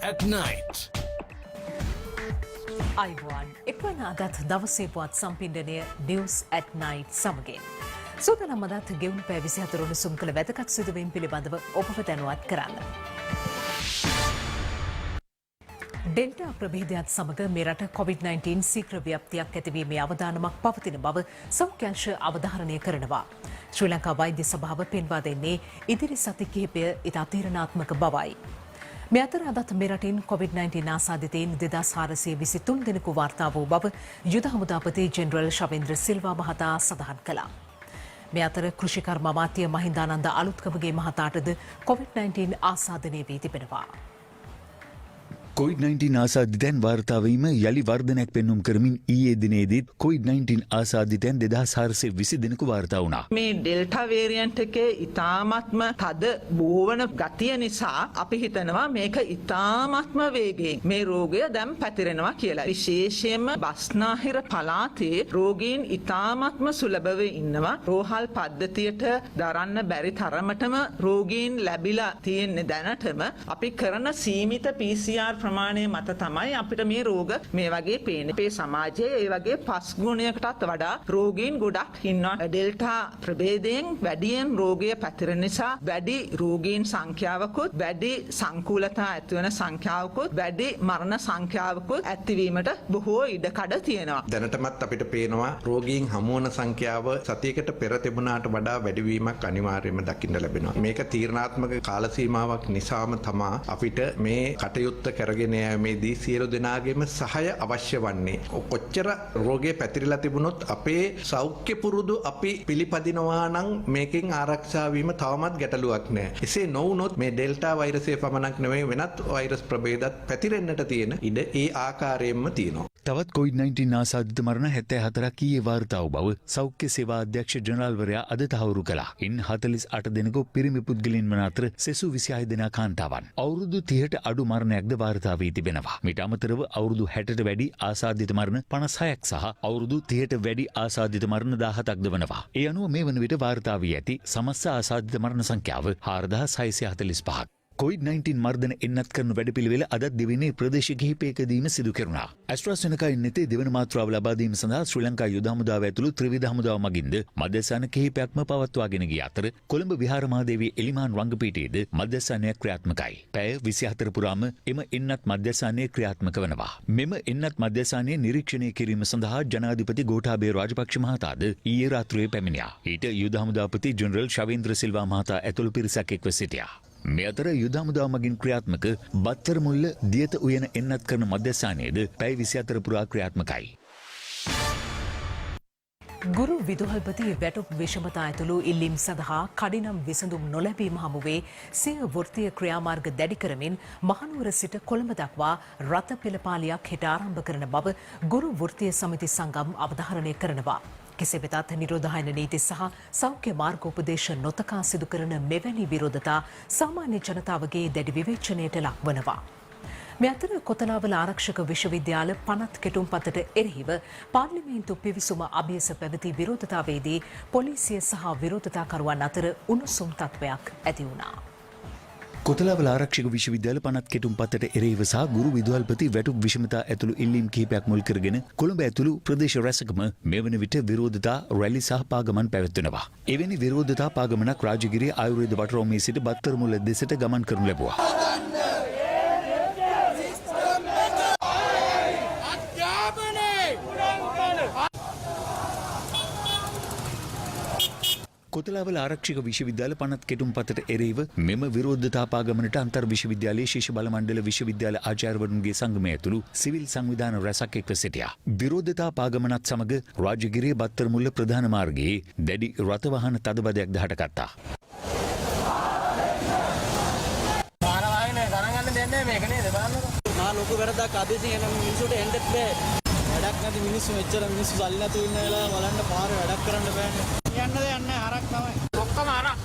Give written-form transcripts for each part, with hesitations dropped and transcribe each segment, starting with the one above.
at night. අයිබෝන් එක්වන අදත් දවසේ පුවත් සම්පින්ඩනය නිවස් at night සමගින්. සූදානම් අදත් ගෙවුණු පැය 24 උණුසුම් කළ වැදගත් සිදුවීම් පිළිබඳව ඔබව දැනුවත් කරන්න. ඩෙල්ටා ප්‍රභේදයත් සමග මේ රට COVID-19 ශීඝ්‍ර ව්‍යාප්තියක් ඇතිවීමේ අවදානමක් පවතින බව සෞඛ්‍යංශ අවධාරණය කරනවා. ශ්‍රී ලංකා වෛද්‍ය සභාව පෙන්වා දෙන්නේ ඉදිරි සති කිහිපය ඉතා තීරණාත්මක බවයි. මේ අතර අදත් මේ රටින් COVID-19 ආසාදිතයින් 2423 දෙනෙකු වාර්තා වූ බව යුද හමුදාපති ජෙනරල් ශවේන්ද්‍ර සිල්වා මහතා සඳහන් කළා. මේ අතර කෘෂිකර්ම අමාත්‍ය මහින්දානන්ද අලුත්කමගේ මහතාටද COVID-19 ආසාදනය වී තිබෙනවා. COVID-19 ආසාදිතයන් වාර්තාවීම යළි වර්ධනයක් පෙන්නුම් කරමින් ඊයේ දිනේදීත් COVID-19 ආසාදිතයන් 2420 දෙනෙකු වාර්තා වුණා. මේ ඩෙල්ටා වේරියන්ට් එකේ ඉතාමත්ම තද බෝවන ගතිය නිසා අපි හිතනවා මේක ඉතාමත්ම වේගයෙන් මේ රෝගය දැන් පැතිරෙනවා කියලා. විශේෂයෙන්ම බස්නාහිර පළාතේ රෝගීන් ඉතාමත්ම සුලභව ඉන්නවා. රෝහල් පද්ධතියට දරන්න බැරි තරමටම රෝගීන් ලැබිලා තියෙන්නේ දැනටම. අපි කරන සීමිත PCR ප්‍රමාණය මත තමයි අපිට මේ රෝග මේ වගේ පේන්නේ. අපේ සමාජයේ ඒ වගේ පස් ගුණයකටත් වඩා රෝගීන් ගොඩක් ඉන්නවා. ඩෙල්ටා ප්‍රභේදයෙන් වැඩියෙන් රෝගය පැතිරෙන නිසා වැඩි රෝගීන් සංඛ්‍යාවකුත් වැඩි සංකූලතා ඇතිවන සංඛ්‍යාවකුත් වැඩි මරණ සංඛ්‍යාවකුත් ඇතිවීමට බොහෝ ඉඩකඩ තියෙනවා. දැනටමත් අපිට පේනවා රෝගීන් හමුවන සංඛ්‍යාව සතියකට පෙර තිබුණාට වඩා වැඩිවීමක් අනිවාර්යයෙන්ම දකින්න ලැබෙනවා. මේක තීරණාත්මක කාල සීමාවක් නිසාම තමයි අපිට මේ කටයුත්ත කරගෙන යෑමේදී සියලු දෙනාගේම සහාය අවශ්‍ය වන්නේ. කොච්චර රෝගය පැතිරිලා තිබුණොත් අපේ සෞඛ්‍ය පුරුදු අපි පිළිපදිනවා නම් මේකෙන් ආරක්ෂා වීම තවමත් ගැටලුවක් නෑ. එසේ නොවුනොත් මේ ඩෙල්ටා වෛරසය පමණක් නෙවෙයි වෙනත් වෛරස් ප්‍රභේදත් පැතිරෙන්නට තියෙන ඉඩ ඒ ආකාරයෙන්ම තියෙනවා. තවත් COVID-19 ආසාදිත මරණ 74ක් ඊයේ වාර්තා වූ බව සෞඛ්‍ය සේවා අධ්‍යක්ෂ ජනරාල්වරයා අද තහවුරු කළා. ඉන් 48 දෙනෙකු පිරිමි පුද්ගලයන් වන අතර සෙසු 26 දෙනා කාන්තාවන්. අවුරුදු 30ට අඩු මරණයක්ද වාර්තා වී තිබෙනවා. මීට අමතරව අවුරුදු 60ට වැඩි ආසාදිත මරණ 56ක් සහ අවුරුදු 30ට වැඩි ආසාදිත මරණ 17ක්ද වනවා. ඒ අනුව මේ වන විට වාර්තා වී ඇති සමස්ත ආසාදිත මරණ සංඛ්‍යාව 4645ක්. COVID-19 මර්ධන එන්නත් කරන වැඩපිළිවෙල අදත් දෙවෙනි ප්‍රදේශ කිහිපයකදීම සිදු කෙරුණා. AstraZeneca එන්නතේ දෙවන මාත්‍රාව ලබා දීම සඳහා ශ්‍රී ලංකා යුද හමුදාව ඇතුළු ත්‍රිවිධ හමුදාව මගින්ද මධ්‍යස්ථාන කිහිපයක්ම පවත්වාගෙන ගිය අතර කොළඹ විහාරමහාදේවී එලිමාන් රංගපීඨයේද මධ්‍යස්ථානයක් ක්‍රියාත්මකයි. පැය 24 පුරාම එම එන්නත් මධ්‍යස්ථානයේ ක්‍රියාත්මක වනවා. මෙම එන්නත් මධ්‍යස්ථානයේ නිරීක්ෂණය කිරීම සඳහා ජනාධිපති ගෝඨාභය රාජපක්ෂ මහතාද ඊයේ රාත්‍රියේ පැමිණියා. ඊට යුද හමුදාපති ජෙනරල් ශවේන්ද්‍ර සිල්වා මහතා ඇතුළු පිරිසක් එක්ව සිටියා. මේ අතර යුද හමුදාව මගින් ක්‍රියාත්මක බත්තර මුල්ල දියත උයන එන්නත් කරන මධ්‍යස්ථානයේද පැය 24 පුරා ක්‍රියාත්මකයි. ගුරු විදුහල්පති වැටුප් විෂමතා ඇතුළු ඉල්ලීම් සඳහා කඩිනම් විසඳුම් නොලැබීම හමුවේ සිය වෘත්තීය ක්‍රියාමාර්ග දැඩි කරමින් මහනුවර සිට කොළඹ දක්වා රථ පෙළපාලියක් හෙට ආරම්භ කරන බව ගුරු වෘත්තීය සමිති සංගම් අවධාරණය කරනවා. කෙසේ වෙතත් නිරෝධායන නීති සහ සෞඛ්‍ය මාර්ගෝපදේශ නොතකා සිදු කරන මෙවැනි විරෝධතා සාමාන්‍ය ජනතාවගේ දැඩි විවේචනයට ලක්වනවා. මේ අතර කොතලාවල ආරක්ෂක විශ්වවිද්‍යාල පනත් කෙටුම්පතට එරෙහිව පාර්ලිමේන්තු පිවිසුම අභියස පැවති විරෝධතාවේදී පොලිසිය සහ විරෝධතාකරුවන් අතර උණුසුම් තත්ත්වයක් ඇති වුණා. කොතලාවල ආරක්ෂක විශ්වවිද්‍යාල පනත් කෙටුම්පතට එරෙහිව සහ ගුරු විදුහල්පති වැටුප් විෂමතා ඇතුළු ඉල්ලීම් කිහිපයක් මුල් කරගෙන කොළඹ ඇතුළු ප්‍රදේශ රැසකම මේ වන විට විරෝධතා රැලි සහ පාගමන් පැවැත්වෙනවා. එවැනි විරෝධතා පාගමනක් රාජගිරිය ආයුර්වේද වටරෝමේ සිට බත්තරමුල්ල දෙසට ගමන් කරනු ලැබුවා. කොතලාවල ආරක්ෂක විශ්වවිද්‍යාල පනත් කෙටුම්පතට එරෙහිව මෙම විරෝධතා පාගමනට අන්තර් විශ්වවිද්‍යාලයේ ශිෂ්‍ය බල මණ්ඩල විශ්වවිද්‍යාල ආචාර්යවරුන්ගේ සංගමය ඇතුළු සිවිල් සංවිධාන රැසක් එක්ව සිටියා. විරෝධතා පාගමනත් සමග රාජගිරිය බත්තරමුල්ල ප්‍රධාන මාර්ගයේ දැඩි රථ වාහන තදබදයක්ද හටගත්තා. ලොකු වැඩක් අදසින් එන මිනිස්සුන්ට එන්නත් බෑ. වැඩක් නැති මිනිස්සු මෙච්චර මිනිස්සු සල්ලි නැතුව ඉන්න වෙලාව බලන්න පාරේ වැඩක් කරන්න බෑනේ. යන්නද යන්නේ අරක් තමයි. ඔක්කොම අරක්.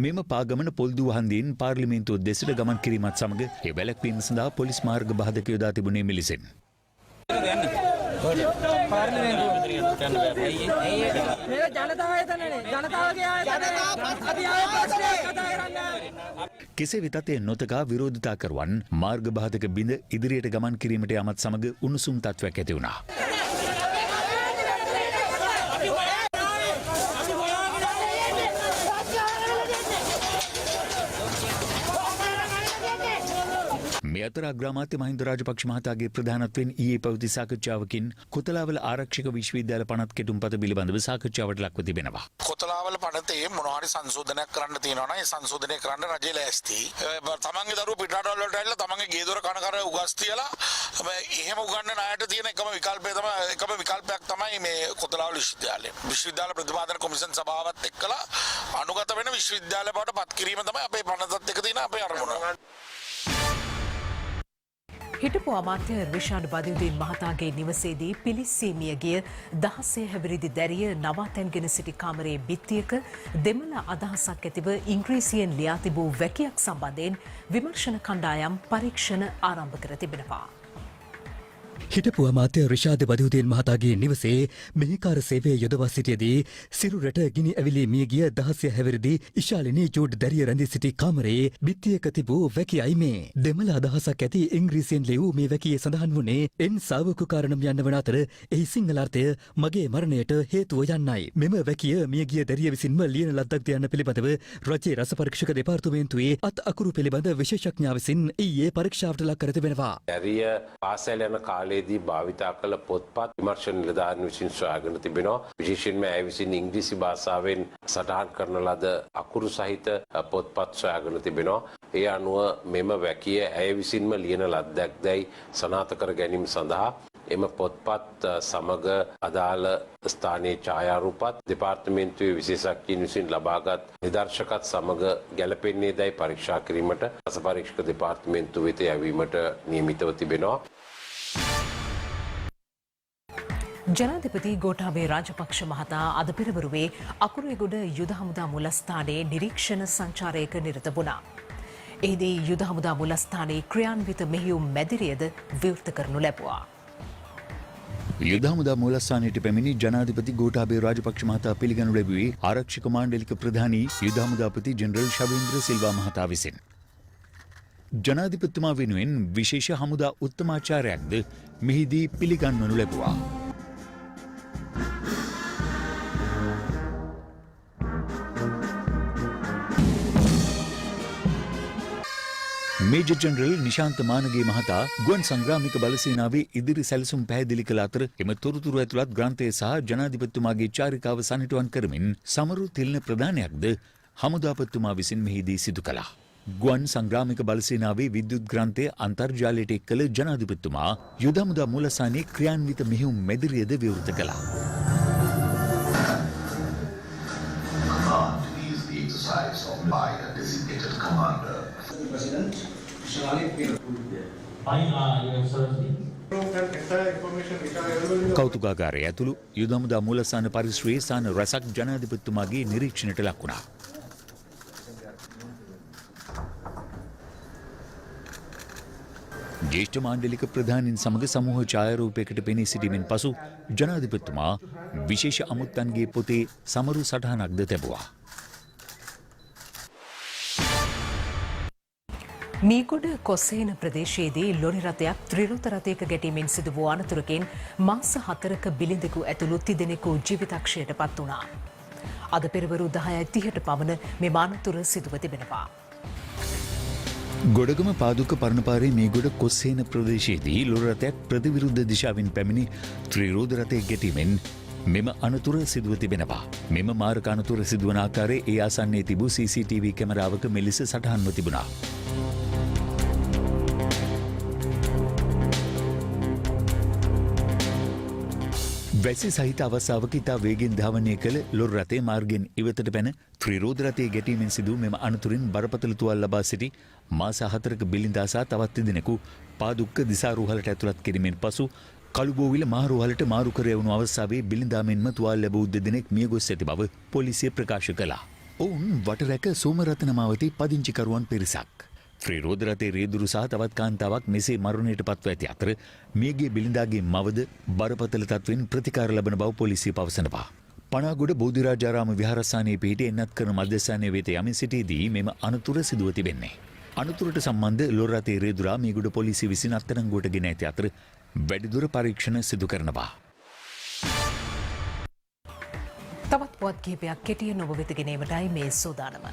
මෙම පාගමන පොල්දු වහන්දීන් පාර්ලිමේන්තුව දෙසට ගමන් කිරීමත් සමග ඒ වැළැක්වීම සඳහා පොලිස් මාර්ග බාධක යොදා තිබුණේ මෙලෙසින්. කෙසේ වෙතත් එය නොතකා විරෝධතා කරවන් මාර්ග බාධක බිඳ ඉදිරියට ගමන් කිරීමට යමත් සමග උණුසුම් තත්වයක් ඇති වුණා. මේ අතර අග්‍රාමාත්‍ය මහින්ද රාජපක්ෂ මහතාගේ ප්‍රධානත්වයෙන් ඊයේ පැවති සාකච්ඡාවකින් කොතලාවල ආරක්ෂක විශ්වවිද්‍යාල පනත් කෙටුම්පත පිළිබඳව සාකච්ඡාවට ලක්ව තිබෙනවා. කොතලාවල පනතේ මොනවාරි සංශෝධනයක් කරන්න තියෙනවා නම් ඒ සංශෝධනය කරන්න රජය ලෑස්ති. තමන්ගේ දරුවෝ පිටරටවල වලට ඇවිල්ලා තමන්ගේ ගේ දොර කන කර උගස් තියලා එහෙම උගන්නන අයට තියෙන එකම විකල්පයක් තමයි මේ කොතලාවල විශ්වවිද්‍යාලය. විශ්වවිද්‍යාල ප්‍රතිපාදන කොමිෂන් සභාවත් එක්කලා අනුගත වෙන විශ්වවිද්‍යාල බවට පත් කිරීම තමයි අපේ පනතත් එක තියෙන අපේ අරමුණ. හිටපු අමාත්‍ය රිෂාඩ් බදියුදීන් මහතාගේ නිවසේදී පිලිස්සීමිය ගිය 16 හැවිරිදි දැරිය නවාතැන්ගෙන සිටි කාමරයේ බිත්තියක දෙමළ අදහසක් ඇතිව ඉංග්‍රීසියෙන් ලියා තිබූ වැකියක් සම්බන්ධයෙන් විමර්ශන කණ්ඩායම් පරීක්ෂණ ආරම්භ කර තිබෙනවා. හිටපු අමාත්‍ය රිෂාඩ් බදියුදීන් මහතාගේ නිවසේ මෙහිකාර සේවය යොදවා සිටියදී සිරුරට ගිනි ඇවිලී මිය ගිය 16 හැවිරිදි ඉශාලිනී ජූඩ් දැරිය රැඳී සිටි කාමරයේ බිත්තියක තිබූ වැකියයි මේ. දෙමළ අදහසක් ඇති ඉංග්‍රීසියෙන් ලියූ මේ වැකියේ සඳහන් වුණේ එන් සාවක කාරණම් යන්න වන අතර එහි සිංහලාර්ථය මගේ මරණයට හේතුව යන්නයි. මෙම වැකිය මියගිය දැරිය විසින්ම ලියන ලද්දක්ද යන්න පිළිබඳව රජයේ රස පරීක්ෂක දෙපාර්තමේන්තුවේ අත් අකුරු පිළිබඳ විශේෂඥයා විසින් ඊයේ පරීක්ෂාවට ලක් කර තිබෙනවා. දැරිය පාසල් යන කාලයේදී භාවිතා කළ පොත්පත් විමර්ශන නිලධාරීන් විසින් සොයාගෙන තිබෙනවා. විශේෂයෙන්ම ඇය විසින් ඉංග්‍රීසි භාෂාවෙන් සටහන් කරන ලද අකුරු සහිත පොත්පත් සොයාගෙන තිබෙනවා. ඒ අනුව මෙම වැකිය ඇය විසින්ම ලියන ලද්දක්දැයි සනාථ කර ගැනීම සඳහා එම පොත්පත් සමග අදාළ ස්ථානයේ ඡායාරූපත් දෙපාර්තමේන්තුවේ විශේෂඥයින් විසින් ලබාගත් නිදර්ශකත් සමග ගැළපෙන්නේ දැයි පරීක්ෂා කිරීමට රස පරීක්ෂක දෙපාර්තමේන්තුව වෙත යැවීමට නියමිතව තිබෙනවා. ජනාධිපති ගෝඨාභය රාජපක්ෂ මහතා අද පෙරවරුවේ අකුරේගොඩ යුද හමුදා මුලස්ථානයේ නිරීක්ෂණ සංචාරයක නිරත වුණා. එහිදී යුද හමුදා මුලස්ථානයේ ක්‍රියාන්විත මෙහෙයුම් මැදිරියද විවෘත කරනු ලැබුවා. යුද හමුදා මූලස්ථානයට පැමිණි ජනාධිපති ගෝඨාභය රාජපක්ෂ මහතා පිළිගනු ලැබුවේ ආරක්ෂක මාණ්ඩලික ප්‍රධානී යුද හමුදාපති ජෙනරල් ශවේන්ද්‍ර සිල්වා මහතා විසින්. ජනාධිපතිතුමා වෙනුවෙන් විශේෂ හමුදා උත්තමාචාර්යයක්ද මෙහිදී පිළිගන්වනු ලැබුවා. මේජර් ජනරල් නිශාන්ත මානගේ මහතා ගුවන් සංග්‍රාමික බලසේනාවේ ඉදිරි සැලසුම් පැහැදිලි කළ අතර එම තොරතුරු ඇතුළත් ග්‍රන්ථය සහ ජනාධිපතිතුමාගේ චාරිකාව සනිටුවන් කරමින් සමරු තිලින ප්‍රදානයක්ද හමුදාපතිතුමා විසින් මෙහිදී සිදු කළා. ගුවන් සංග්‍රාමික බලසේනාවේ විද්‍යුත් ග්‍රන්ථය අන්තර්ජාලයට එක් කළ ජනාධිපතිතුමා යුද හමුදා මූලස්ථානයේ ක්‍රියාන්විත මෙහෙයුම් මැදිරියද විවෘත කළා. කෞතුකාගාරය ඇතුළු යුද හමුදා මූලස්ථාන පරිශ්‍රයේ ස්ථාන රැසක් ජනාධිපතිතුමාගේ නිරීක්ෂණයට ලක් වුණා. ජ්‍යෙෂ්ඨ මාණ්ඩලික ප්‍රධානීන් සමග සමූහ ඡායාරූපයකට පෙනී සිටීමෙන් පසු ජනාධිපතිතුමා විශේෂ අමුත්තන්ගේ පොතේ සමරු සටහනක්ද තැබුවා. මීගොඩ කොස්සේන ප්‍රදේශයේදී ලොරි රථයක් ත්‍රිරෝද රථයක ගැටීමෙන් සිදු වූ අනතුරකින් මාස 4ක බිලිඳෙකු ඇතුළු 30 දෙනෙකු ජීවිතක්ෂයට පත් වුණා. අද පෙරවරු 10:30ට පමණ මේ අනතුර සිදුව තිබෙනවා. ගොඩගම පාදුක පරණපාරේ මේගොඩ කොස්සේන ප්‍රදේශයේදී ලොරි රථයක් ප්‍රතිවිරුද්ධ දිශාවෙන් පැමිණි ත්‍රිරෝද රථයක ගැටීමෙන් මෙම අනතුර සිදුව තිබෙනවා. මෙම මාරක අනතුර සිදුවන ආකාරයේ ඒ ආසන්නයේ තිබූ CCTV කැමරාවක මෙලෙස සටහන්ව තිබුණා. වැසි සහිත අවස්ථාවක ඉතා වේගෙන් ධාවනය කළ ලොරි රථය මාර්ගයෙන් ඉවතට පැන ත්‍රිරෝද රථයේ ගැටීමෙන් සිදු මෙම අනතුරින් බරපතල තුවාල ලබා සිටි මාස 4ක බිලිඳා සහ තවත් දෙදෙනෙකු පාදුක්ක දිසාරෝහලට ඇතුළත් කිරීමෙන් පසු කළුබෝවිල මහරෝහලට මාරු කර යවුණු අවස්ථාවේ බිලිඳා මෙන්ම තුවාල ලැබූ දෙදෙනෙක් මිය ගොස් ඇති බව පොලිසිය ප්‍රකාශ කළා. ඔවුන් වටරැක සෝමරතන මාවතේ පදිංචිකරුවන් පිරිසක්. ත්‍රිරෝද රථයේ රියදුරු සහ තවත් කාන්තාවක් මෙසේ මරණයට පත්ව ඇති අතර මියගිය බිලිඳාගේ මවද බරපතල තත්ත්වෙන් ප්‍රතිකාර ලබන බව පොලිසිය පවසනවා. පනාගොඩ බෝධිරාජාරාම විහාරස්ථානයේ පිහිටි එන්නත් කරන මධ්‍යස්ථානයේ වෙත යමින් සිටියේදී මෙම අනතුර සිදුව තිබෙන්නේ. අනතුරට සම්බන්ධ ලොර් රථයේ රියදුරා මීගොඩ පොලිසිය විසින් අත්අඩංගුවට ගෙන ඇති අතර වැඩිදුර පරීක්ෂණ සිදු කරනවා. තවත් පුවත් කිහිපයක් කෙටියෙන් ඔබ වෙත ගෙනීමටයි මේ සූදානම.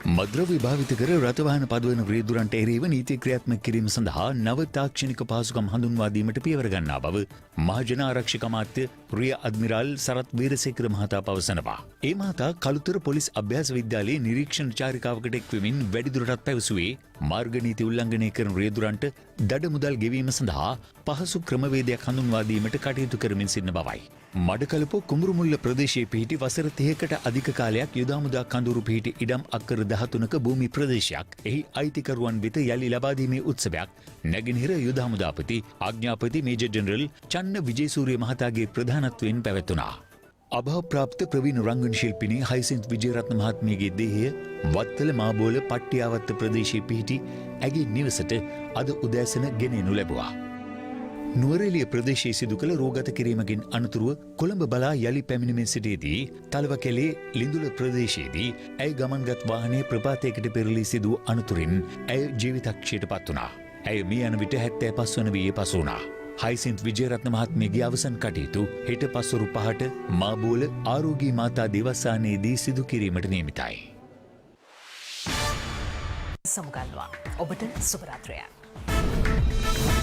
මද්‍රව්‍ය භාවිත කර රථවාහන පදවන රියදුරන්ට එරෙහිව නීති ක්‍රියාත්මක කිරීම සඳහා නව තාක්ෂණික පහසුකම් හඳුන්වා දීමට පියවර ගන්නා බව මහජන ආරක්ෂක අමාත්‍ය රිය අද්මිරාල් සරත් වීරසේකර මහතා පවසනවා. ඒ මහතා කළුතර පොලිස් අභ්‍යාස විද්‍යාලයේ නිරීක්ෂණ චාරිකාවකට එක්වෙමින් වැඩිදුරටත් පැවසුවේ මාර්ග නීති උල්ලංඝනය කරන රියදුරන්ට දඩ මුදල් ගෙවීම සඳහා පහසු ක්‍රමවේදයක් හඳුන්වා දීමට කටයුතු කරමින් සිටින බවයි. මඩකලපො කුඹුරුමුල්ල ප්‍රදේශයේ පිහිටි වසර 30කට අධික කාලයක් යුදා මුදා කඳුරු පිහිටි ඉඩම් අක්කර 13ක භූමි ප්‍රදේශයක් එහි අයිතිකරුවන් වෙත යලි ලබා දීමේ උත්සවයක් නැගෙනහිර යුදා මුදාපති ආඥාපති මේජර් ජෙනරල් චන්න විජේසූරිය මහතාගේ ප්‍රධානත්වයෙන් පැවැත්වුණා. අභාවප්‍රාප්ත ප්‍රවීණ රංගන ශිල්පිනී හයිසින්ත් විජේරත්න මහත්මියගේ දේහය වත්තල මාබෝල පට්ටියාවත්ත ප්‍රදේශයේ පිහිටි ඇගේ නිවසට අද උදෑසන ගෙනෙනු ලැබුවා. නුවරඑළිය ප්‍රදේශයේ සිදු කළ රෝගත කිරීමකින් අනතුරුව කොළඹ බලා යලි පැමිණෙමින් සිටියේදී තලවකැලේ ලිඳුල ප්‍රදේශයේදී ඇය ගමන්ගත් වාහනයේ ප්‍රපාතයකට පෙරළී සිදු අනතුරින් ඇය ජීවිතක්ෂයට පත් වුණා. ඇය මිය යන විට 75 වන වියේ පසු වුණා. හයිසින්ත් විජේරත්න මහත්මියගේ අවසන් කටයුතු හෙට පස්වරු 5ට මාබෝල ආරෝගී මාතා දේවස්ථානයේදී සිදු කිරීමට නියමිතයි. සමුගන්නවා ඔබට සුබ රාත්‍රියක්.